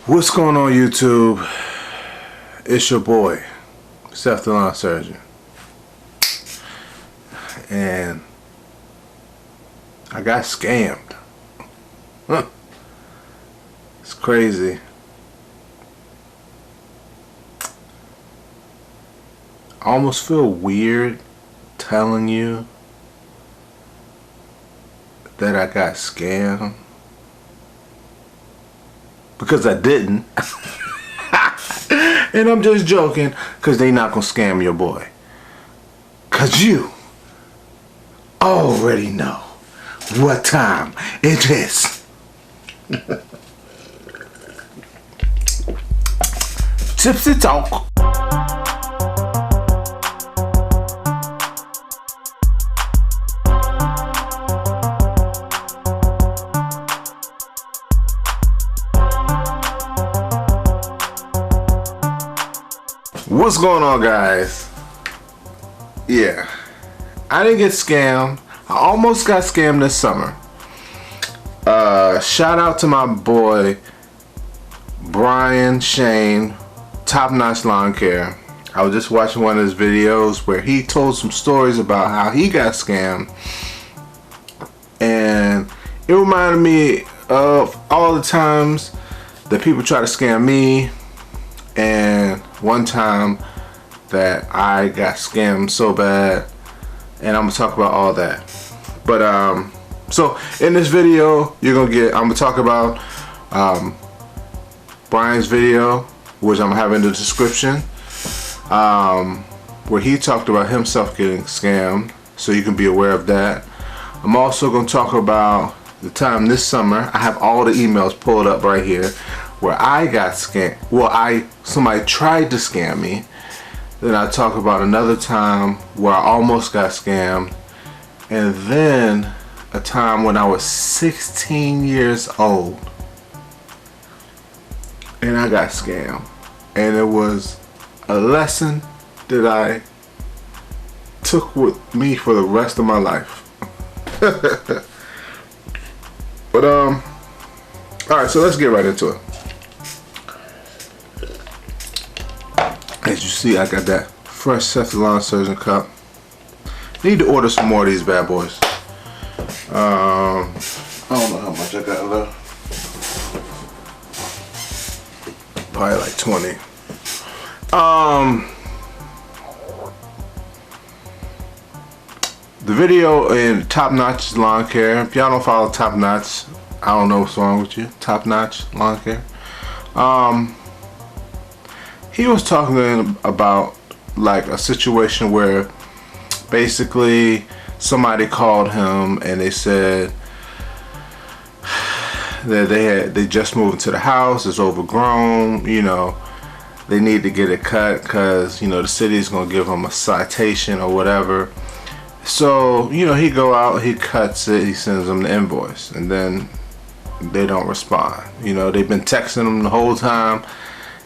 What's going on, YouTube? It's your boy, Self-the-Lawn Surgeon, and I got scammed. It's crazy. I almost feel weird telling you that I got scammed, because I didn't. And I'm just joking, because they not gonna scam your boy, because you already know what time it is. Tipsy talk. What's going on, guys? Yeah, I didn't get scammed. I almost got scammed this summer. Shout out to my boy Brian Shane, Top Notch Lawn Care. I was just watching one of his videos where he told some stories about how he got scammed, and it reminded me of all the times that people try to scam me, and one time that I got scammed so bad, and I'm gonna talk about all that. But so in this video, I'm gonna talk about Brian's video, which I'm gonna have in the description, where he talked about himself getting scammed, so you can be aware of that. I'm also gonna talk about the time this summer. I have all the emails pulled up right here where I got scammed. Well, somebody tried to scam me. Then I talk about another time where I almost got scammed, and then a time when I was 16 years old and I got scammed, and it was a lesson that I took with me for the rest of my life. But alright, so let's get right into it. As you see, I got that fresh Self-the-Lawn Surgeon cup. Need to order some more of these bad boys. I don't know how much I got left. Probably like 20. The video in Top Notch Lawn Care. If y'all don't follow Top Notch, I don't know what's wrong with you. Top Notch Lawn Care. He was talking about like a situation where basically somebody called him and they said that they just moved into the house, it's overgrown, you know, they need to get it cut because, you know, the city's gonna give them a citation or whatever. So, you know, he go out, he cuts it, he sends them the invoice, and then they don't respond. You know, they've been texting them the whole time.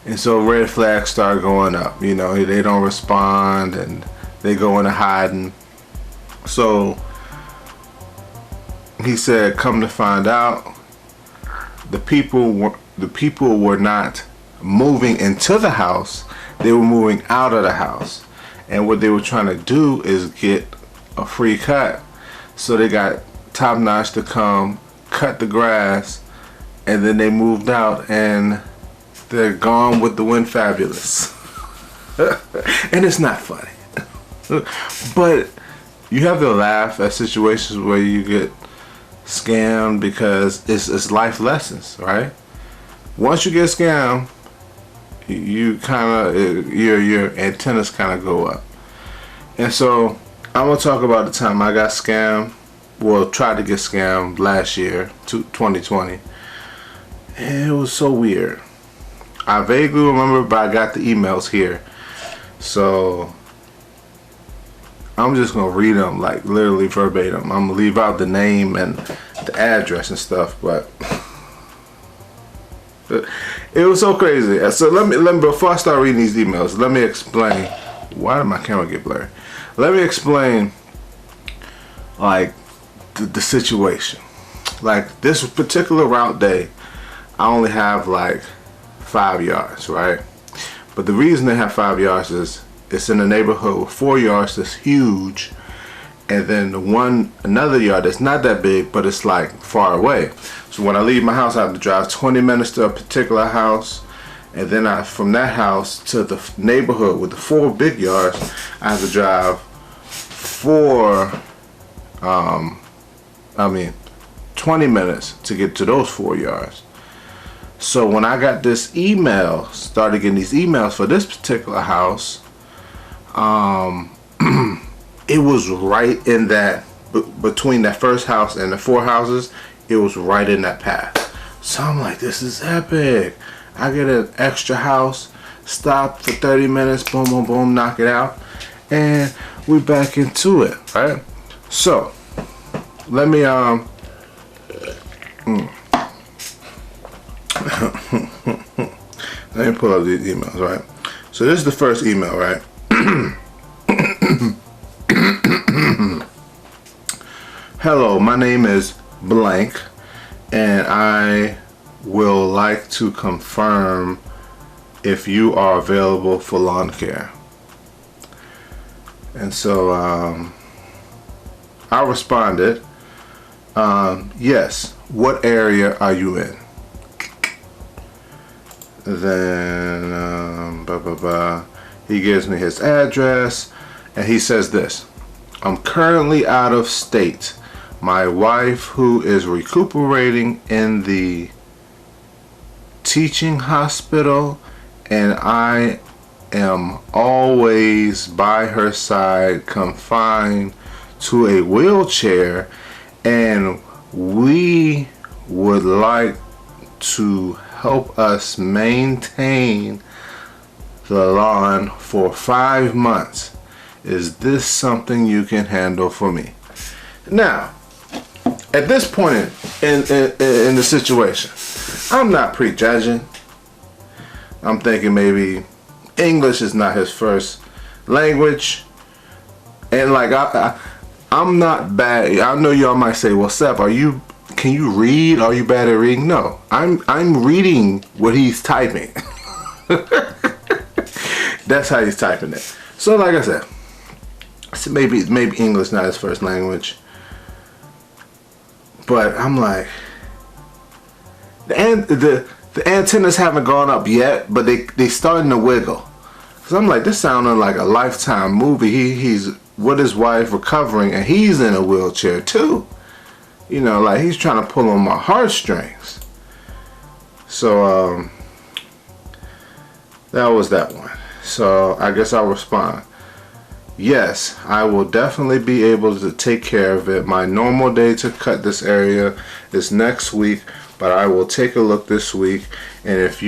And so red flags start going up. You know, they don't respond and they go into hiding. So he said, come to find out, the people were not moving into the house, they were moving out of the house. And what they were trying to do is get a free cut. So they got Top Notch to come cut the grass, and then they moved out and they're gone with the wind fabulous. And it's not funny. But you have to laugh at situations where you get scammed, because it's life lessons, right? Once you get scammed, you kind of, your antennas kind of go up. And so I'm gonna talk about the time I got scammed, well, tried to get scammed last year, 2020. And it was so weird. I vaguely remember, but I got the emails here, so I'm just gonna read them like literally verbatim. I'm gonna leave out the name and the address and stuff, but it was so crazy. So let me before I start reading these emails, let me explain. Why did my camera get blurry? Let me explain like the situation. Like this particular route day, I only have like 5 yards, right? But the reason they have 5 yards is it's in a neighborhood with 4 yards that's huge, and then another yard that's not that big, but it's like far away. So when I leave my house, I have to drive 20 minutes to a particular house, and then from that house to the neighborhood with the 4 big yards, I have to drive 20 minutes to get to those 4 yards. So when I got this email, started getting these emails for this particular house, it was right in that, between that first house and the 4 houses, it was right in that path. So I'm like, this is epic. I get an extra house, stop for 30 minutes, boom, boom, boom, knock it out, and we're back into it, right? So, let me, let me pull up these emails, right? So this is the first email, right? Hello, my name is blank, and I will like to confirm if you are available for lawn care. And so I responded, yes, what area are you in? Then he gives me his address, and he says this: I'm currently out of state. My wife, who is recuperating in the teaching hospital, and I am always by her side, confined to a wheelchair, and we would like to help us maintain the lawn for 5 months. Is this something you can handle for me? Now, at this point in the situation, I'm not prejudging. I'm thinking maybe English is not his first language, and like I'm not bad. I know y'all might say, "Well, Sep, can you read? Are you bad at reading?" No, I'm reading what he's typing. That's how he's typing it. So, like I said, maybe English not his first language, but I'm like, the antennas haven't gone up yet, but they starting to wiggle. Cause I'm like, this sounding like a Lifetime movie. He's with his wife recovering, and he's in a wheelchair too. You know, like he's trying to pull on my heartstrings. So that was that one. So I guess I'll respond. Yes, I will definitely be able to take care of it. My normal day to cut this area is next week, but I will take a look this week, and if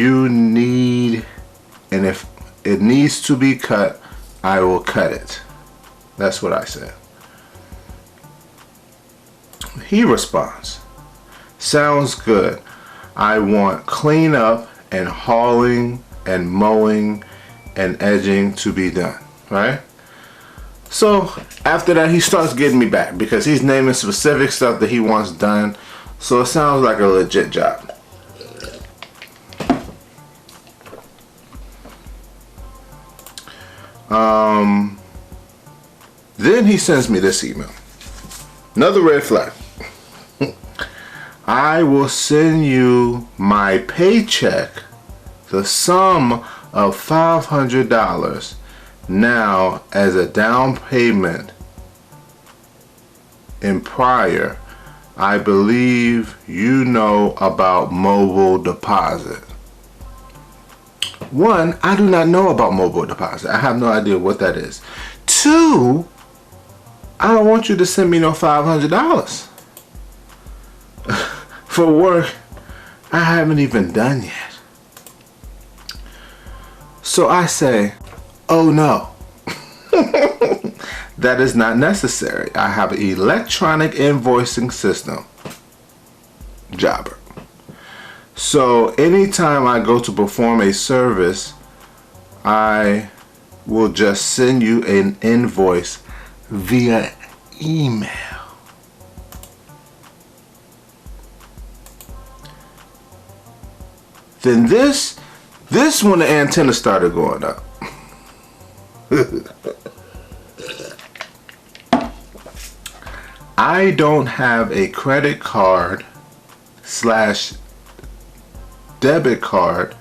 it needs to be cut, I will cut it. That's what I said. He responds, sounds good. I want cleanup and hauling and mowing and edging to be done, right? So after that, he starts getting me back because he's naming specific stuff that he wants done. So it sounds like a legit job. Then he sends me this email. Another red flag. I will send you my paycheck, the sum of $500 now as a down payment in prior. I believe you know about mobile deposit. One, I do not know about mobile deposit. I have no idea what that is. Two, I don't want you to send me no $500 for work I haven't even done yet. So I say, oh no, that is not necessary. I have an electronic invoicing system, Jobber. So anytime I go to perform a service, I will just send you an invoice via email. Then this This when the antenna started going up. I don't have a credit card slash debit card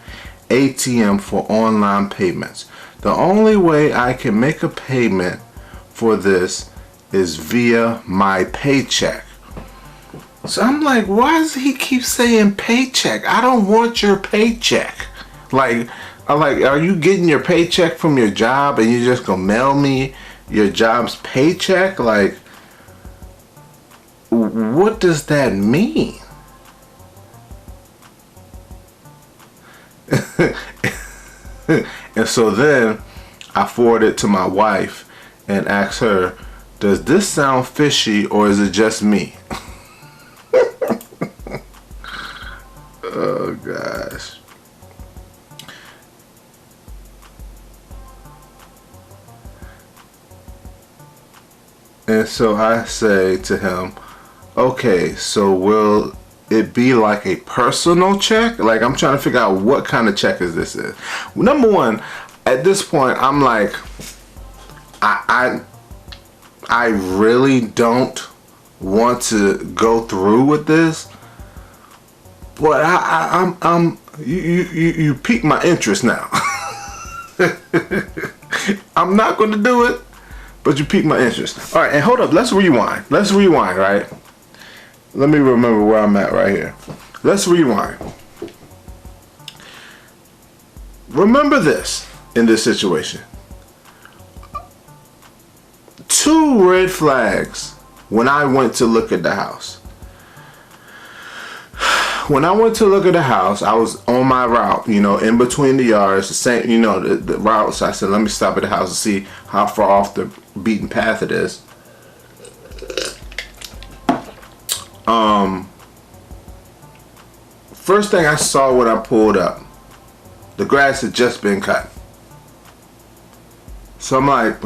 ATM for online payments. The only way I can make a payment for this is via my paycheck. So I'm like, why does he keep saying paycheck? I don't want your paycheck. Like, are you getting your paycheck from your job and you're just gonna mail me your job's paycheck? Like, what does that mean? And so then I forwarded it to my wife and asked her, does this sound fishy or is it just me? Oh gosh. And so I say to him, okay, so will it be like a personal check? Like, I'm trying to figure out what kind of check is this is. Number one, at this point, I'm like, I really don't want to go through with this, but you piqued my interest now. I'm not going to do it, but you piqued my interest. All right, and hold up, let's rewind. Let's rewind, right? Let me remember where I'm at right here. Let's rewind. Remember this in this situation. 2 red flags when I went to look at the house. When I went to look at the house, I was on my route, you know, in between the yards, the same, you know, the routes. I said, let me stop at the house and see how far off the beaten path it is. First thing I saw when I pulled up, the grass had just been cut. So I'm like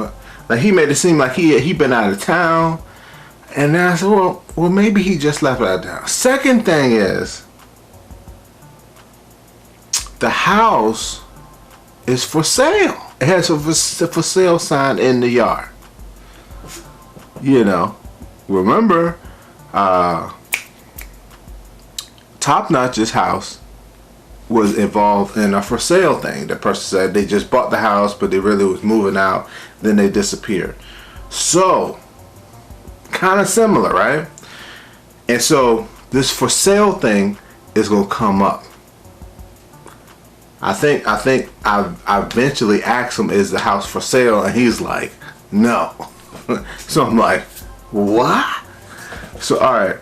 he made it seem like he been out of town, and then I said, well, maybe he just left out of town. Second thing is, the house is for sale. It has a for sale sign in the yard. You know, remember, Top Notch's house was involved in a for sale thing. The person said they just bought the house, but they really was moving out. Then they disappeared. So, kind of similar, right? And so this for sale thing is gonna come up. I think I eventually asked him, is the house for sale? And he's like, no. So I'm like, what? So all right.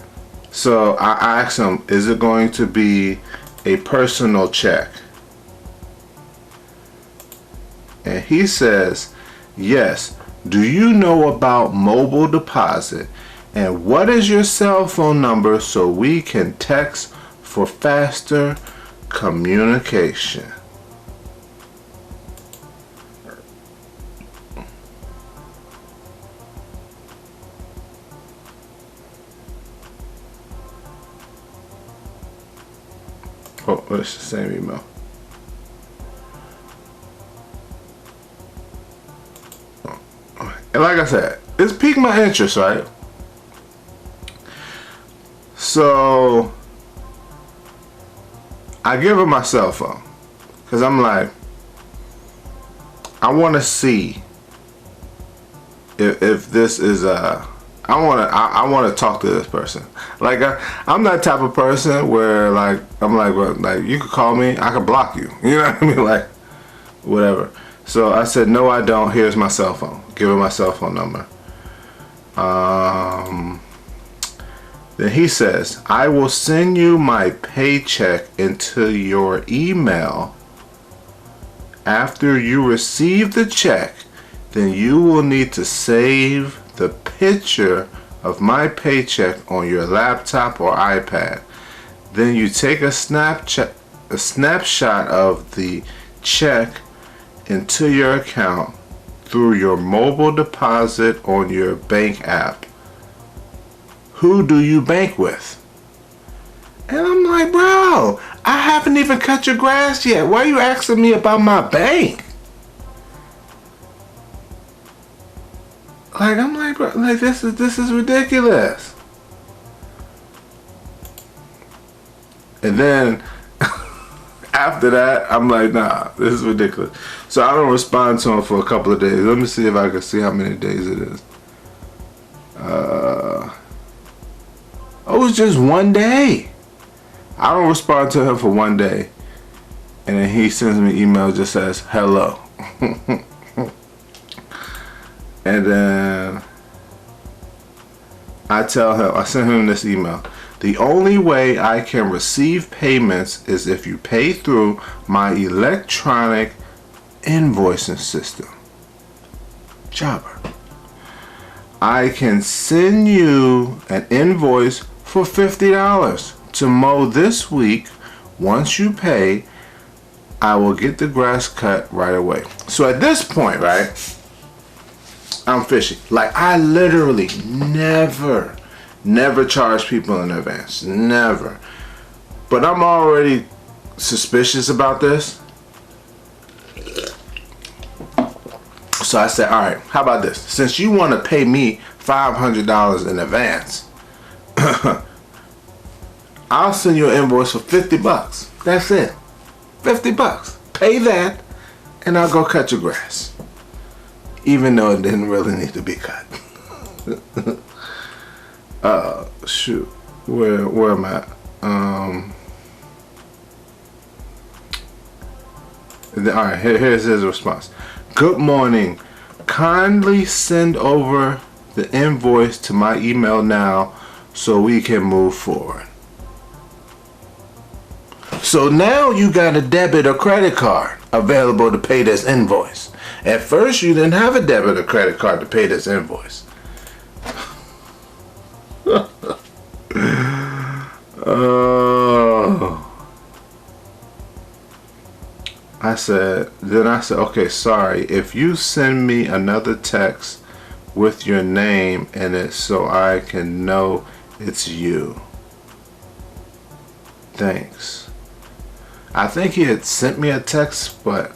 So I asked him, is it going to be a personal check? And he says, yes. Do you know about mobile deposit? And what is your cell phone number so we can text for faster communication? Oh, it's the same email. And like I said, it's piqued my interest, right? So I give her my cell phone because I'm like, I want to see if this is I want to talk to this person. Like I'm that type of person where like I'm like, well, like you could call me, I could block you. You know what I mean? Like whatever. So I said, no, I don't. Here's my cell phone. Give her my cell phone number. Then he says, I will send you my paycheck into your email. After you receive the check, then you will need to save the picture of my paycheck on your laptop or iPad. Then you take a snapshot of the check into your account through your mobile deposit on your bank app. Who do you bank with? And I'm like, bro, I haven't even cut your grass yet. Why are you asking me about my bank? Like, I'm like, bro, like this is ridiculous. And then after that, I'm like, nah, this is ridiculous. So I don't respond to him for a couple of days. Let me see if I can see how many days it is. It was just one day. I don't respond to him for one day. And then he sends me an email, just says, hello. And then I tell him, I send him this email. The only way I can receive payments is if you pay through my electronic invoicing system. Jobber. I can send you an invoice for $50 to mow this week. Once you pay, I will get the grass cut right away. So at this point, right, I'm fishy. Like, I literally never charge people in advance. Never. But I'm already suspicious about this. So I said, all right, how about this? Since you want to pay me $500 in advance, I'll send you an invoice for $50. That's it. $50. Pay that, and I'll go cut your grass. Even though it didn't really need to be cut. Shoot. Where am I? Alright, here's his response. Good morning. Kindly send over the invoice to my email now so we can move forward. So now you got a debit or credit card available to pay this invoice. At first you didn't have a debit or credit card to pay this invoice. I said, okay, sorry, if you send me another text with your name in it so I can know it's you. Thanks. I think he had sent me a text, but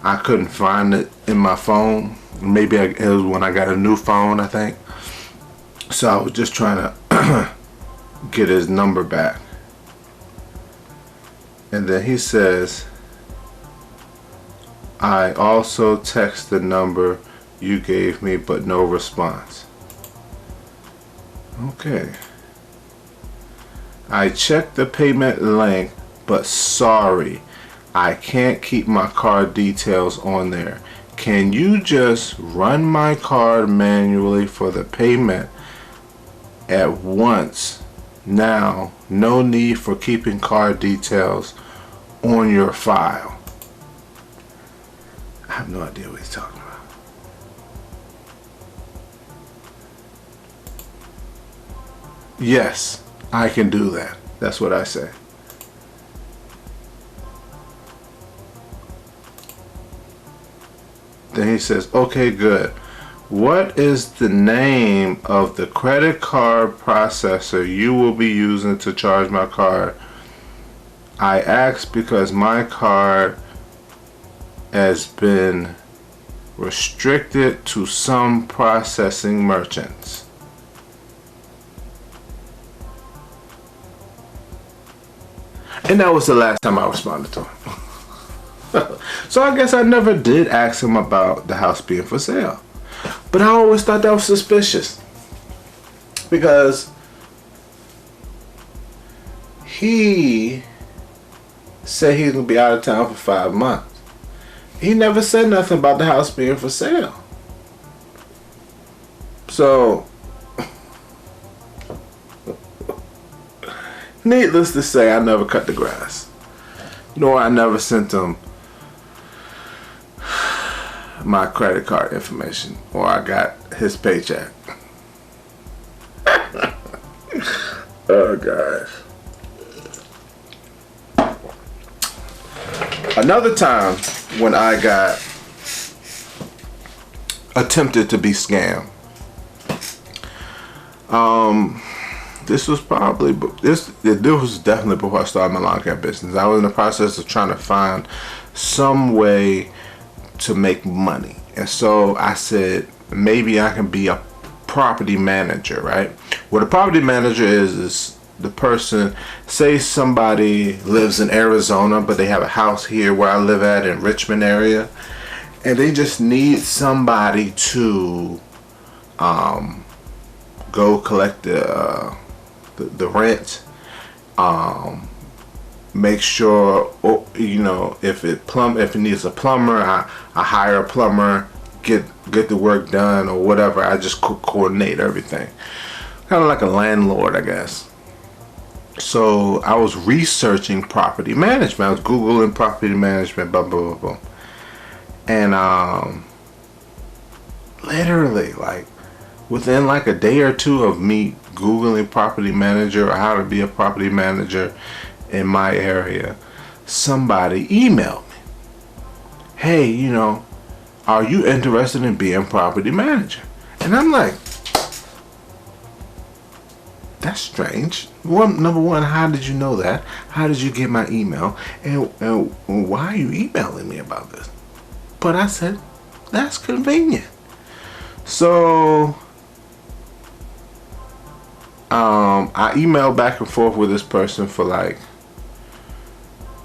I couldn't find it in my phone. Maybe it was when I got a new phone, I think. So I was just trying to get his number back. And then he says, I also text the number you gave me, but no response. Okay. I checked the payment link, but sorry, I can't keep my card details on there. Can you just run my card manually for the payment at once? Now, no need for keeping card details on your file. I have no idea what he's talking about. Yes, I can do that. That's what I say. Then he says, okay, good. What is the name of the credit card processor you will be using to charge my card? I asked because my card has been restricted to some processing merchants. And that was the last time I responded to him. So I guess I never did ask him about the house being for sale. But I always thought that was suspicious. Because he said he was going to be out of town for 5 months. He never said nothing about the house being for sale. So, needless to say, I never cut the grass. Nor I never sent him my credit card information, or I got his paycheck. Oh gosh. Another time when I got attempted to be scammed. this was probably this was definitely before I started my lawn care business. I was in the process of trying to find some way to make money, and so I said maybe I can be a property manager, right? What a property manager is the person, say somebody lives in Arizona but they have a house here where I live at in Richmond area, and they just need somebody to go collect the rent, make sure, you know, if it needs a plumber, I hire a plumber, get the work done or whatever. I just coordinate everything, kind of like a landlord, I guess. So I was researching property management. I was Googling property management, blah blah blah blah, and literally like within like a day or two of me Googling property manager or how to be a property manager in my area, somebody emailed me, hey, you know, are you interested in being property manager? And I'm like, that's strange. Number one, how did you know that? How did you get my email? And why are you emailing me about this? But I said, that's convenient. So I emailed back and forth with this person for like,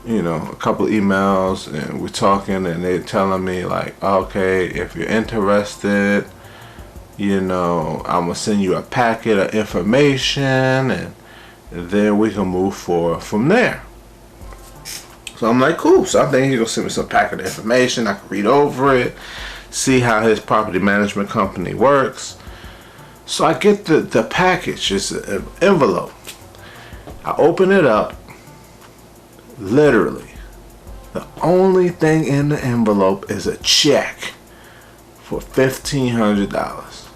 you know, a couple of emails, and we're talking, and they're telling me like, okay, if you're interested, you know, I'm gonna send you a packet of information, and then we can move forward from there. So I'm like, cool. So I'm thinking he's gonna send me some packet of information. I can read over it, see how his property management company works. So I get the package. It's an envelope. I open it up. Literally, the only thing in the envelope is a check for $1,500.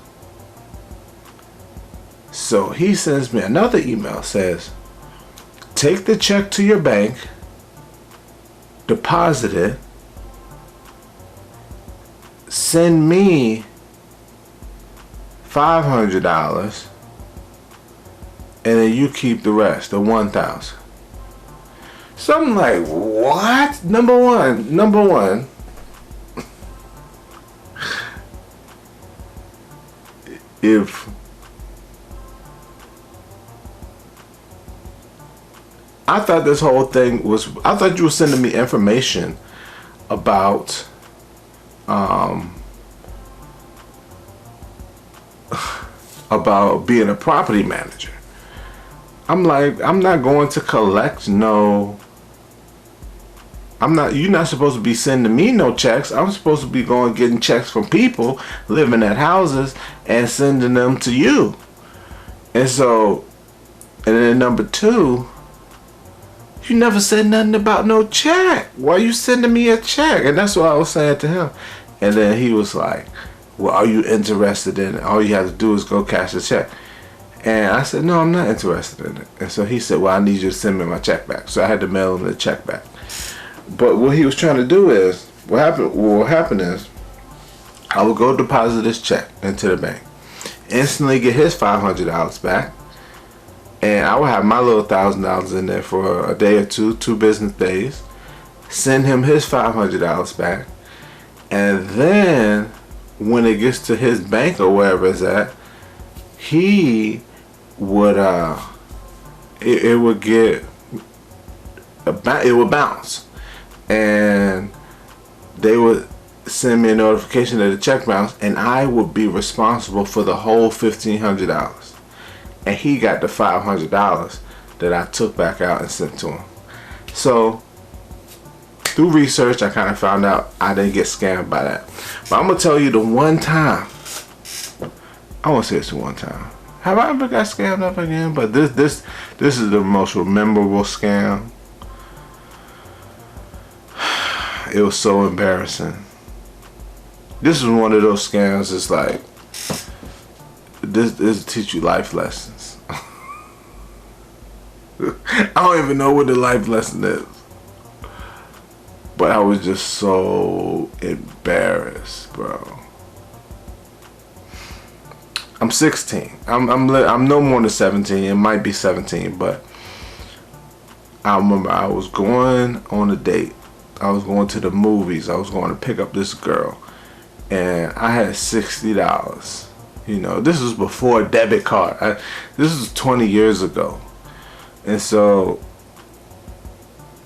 So he sends me another email, says, take the check to your bank, deposit it, send me $500, and then you keep the rest, the $1,000. So I'm like, what? Number one, if I thought this whole thing was, I thought you were sending me information about about being a property manager. I'm like, I'm not going to collect no, you're not supposed to be sending me no checks. I'm supposed to be going getting checks from people living at houses and sending them to you. And so, and then number two, you never said nothing about no check. Why are you sending me a check? And that's what I was saying to him. And then he was like, well, are you interested in it? All you have to do is go cash the check. And I said, no, I'm not interested in it. And so he said, well, I need you to send me my check back. So I had to mail him the check back. But what he was trying to do is, what happened is, I would go deposit this check into the bank, instantly get his $500 back, and I would have my little $1,000 in there for a day or two business days, send him his $500 back, and then when it gets to his bank or wherever it's at, he would it would bounce, and they would send me a notification that the check bounced, and I would be responsible for the whole $1,500, and he got the $500 that I took back out and sent to him. So through research, I kind of found out I didn't get scammed by that. But I'm gonna tell you the one time, I won't say it's the one time. Have I ever got scammed up again? But this is the most memorable scam. It was so embarrassing. This is one of those scams. It's like, this teach you life lessons. I don't even know what the life lesson is. But I was just so embarrassed, bro. I'm 16. I'm no more than 17. It might be 17, but I remember I was going on a date. I was going to the movies. I was going to pick up this girl, and I had $60. You know, this was before a debit card. This was 20 years ago, and so,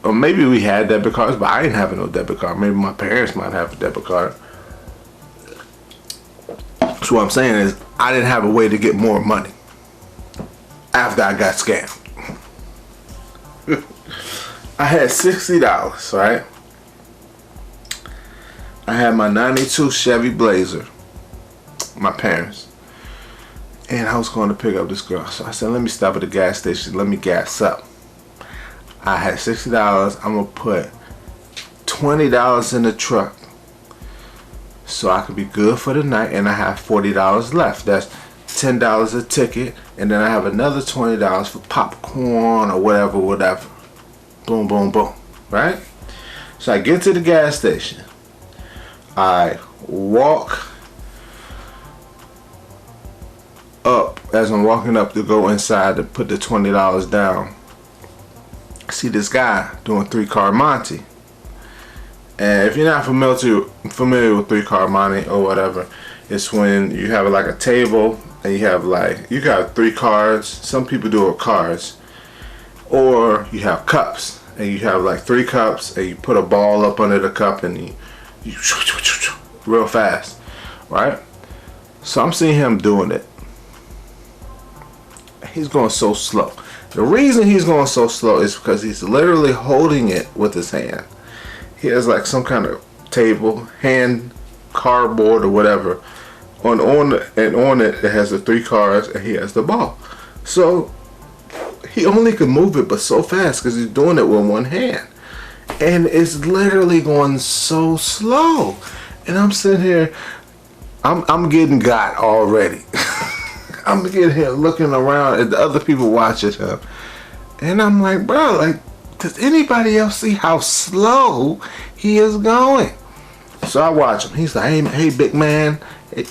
or maybe we had debit cards, but I didn't have no debit card. Maybe my parents might have a debit card. So what I'm saying is, I didn't have a way to get more money after I got scammed. I had $60, right? I had my 92 Chevy Blazer, my parents, and I was going to pick up this girl. So I said, let me stop at the gas station, let me gas up. I had $60, I'm going to put $20 in the truck so I could be good for the night, and I have $40 left. That's $10 a ticket, and then I have another $20 for popcorn or whatever. Boom, boom, boom, right? So I get to the gas station. I walk up. As I'm walking up to go inside to put the $20 down, I see this guy doing 3-car Monte. And if you're not familiar with 3-car Monte or whatever, it's when you have like a table and you have like, you got 3 cards. Some people do it with cards. Or you have cups, and you have like 3 cups, and you put a ball up under the cup, and you real fast, right? So I'm seeing him doing it. He's going so slow. The reason he's going so slow is because he's literally holding it with his hand. He has like some kind of table, hand, cardboard or whatever. On it has the 3 cards, and he has the ball. So he only can move it, but so fast because he's doing it with one hand, and it's literally going so slow. And I'm sitting here, I'm getting got already. I'm getting here looking around at the other people watching him, and I'm like, bro, like, does anybody else see how slow he is going? So I watch him. He's like, hey, big man,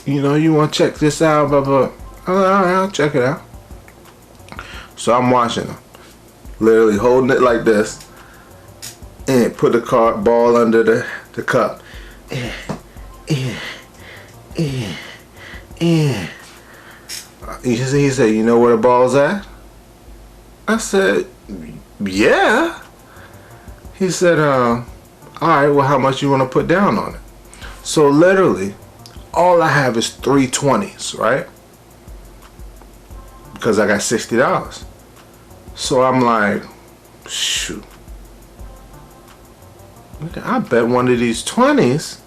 you know, you want to check this out, blah, blah. I'm like, all right, I'll check it out. So I'm watching him, literally holding it like this, and put the ball under the cup. He said, you know where the ball's at? I said, yeah. He said, all right, well, how much you want to put down on it? So literally, all I have is 3 20s, right? Because I got $60. So I'm like, shoot, I bet one of these 20s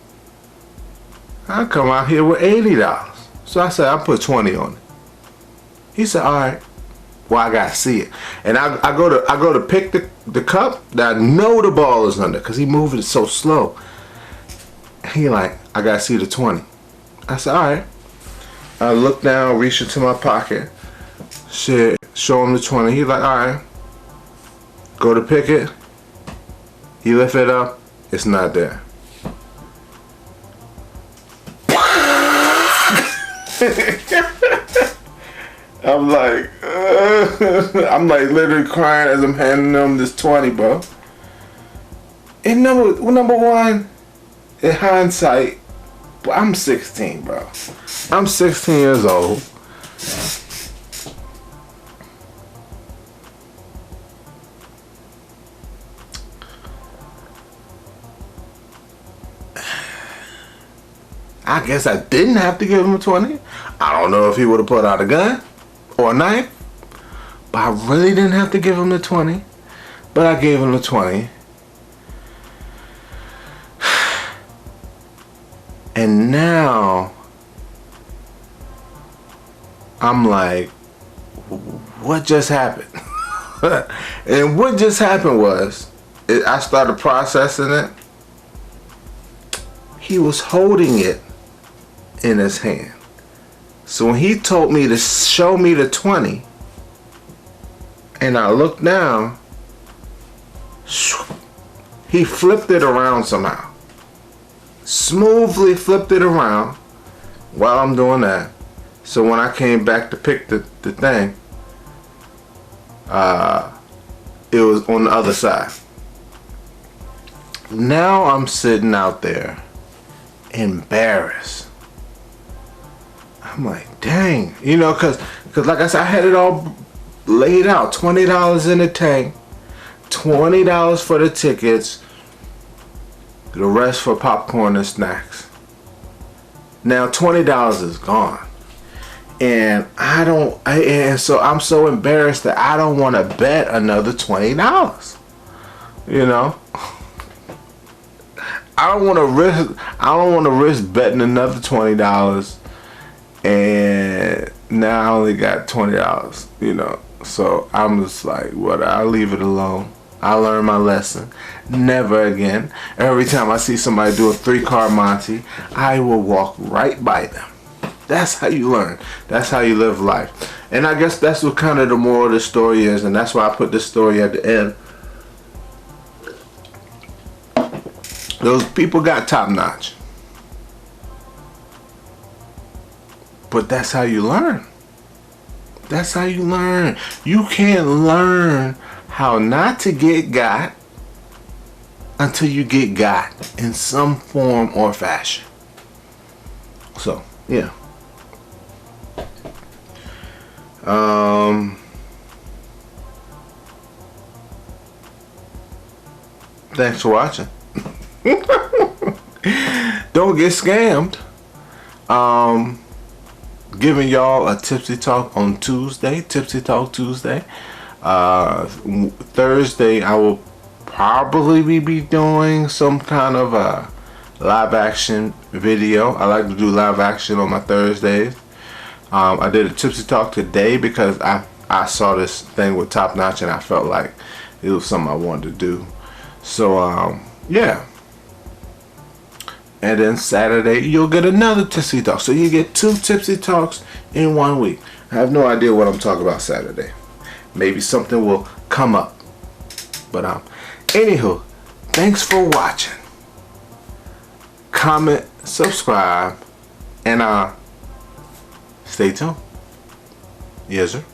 I'll come out here with $80. So I said, I'll put 20 on it. He said, all right. Well, I gotta see it. And I go to pick the cup that I know the ball is under, because he moving it so slow. He like, I gotta see the 20. I said, all right. I look down, reach into my pocket, shit, show him the 20. He's like, all right. Go to pick it. He lift it up. It's not there. I'm like literally crying as I'm handing them this 20, bro. And number one, in hindsight, I'm 16, bro. I'm 16 years old. I guess I didn't have to give him a 20. I don't know if he would have put out a gun or a knife, but I really didn't have to give him the 20. But I gave him the 20. And now I'm like, what just happened? And what just happened was, I started processing it. He was holding it in his hand. So when he told me to show me the 20, and I looked down, he flipped it around somehow. Smoothly flipped it around while I'm doing that. So when I came back to pick the thing, it was on the other side. Now I'm sitting out there embarrassed. I'm like, dang, you know, cause like I said, I had it all laid out. $20 in the tank, $20 for the tickets, the rest for popcorn and snacks. Now $20 is gone, and and so I'm so embarrassed that I don't want to bet another $20. You know, I don't want to risk betting another $20. And now I only got $20, you know. So I'm just like, what? I'll leave it alone. I learned my lesson. Never again. Every time I see somebody do a 3-car Monty, I will walk right by them. That's how you learn. That's how you live life. And I guess that's what kind of the moral of the story is, and that's why I put this story at the end. Those people got top notch. But that's how you learn. That's how you learn. You can't learn how not to get got until you get got in some form or fashion. So, yeah. Thanks for watching. Don't get scammed. Giving y'all a tipsy talk on Tuesday, tipsy talk Tuesday. Thursday I will probably be doing some kind of a live action video. I like to do live action on my Thursdays. I did a tipsy talk today because I saw this thing with Top Notch and I felt like it was something I wanted to do. So yeah. And then Saturday, you'll get another tipsy talk. So you get 2 tipsy talks in 1 week. I have no idea what I'm talking about Saturday. Maybe something will come up. But anywho, thanks for watching. Comment, subscribe, and stay tuned. Yes, sir.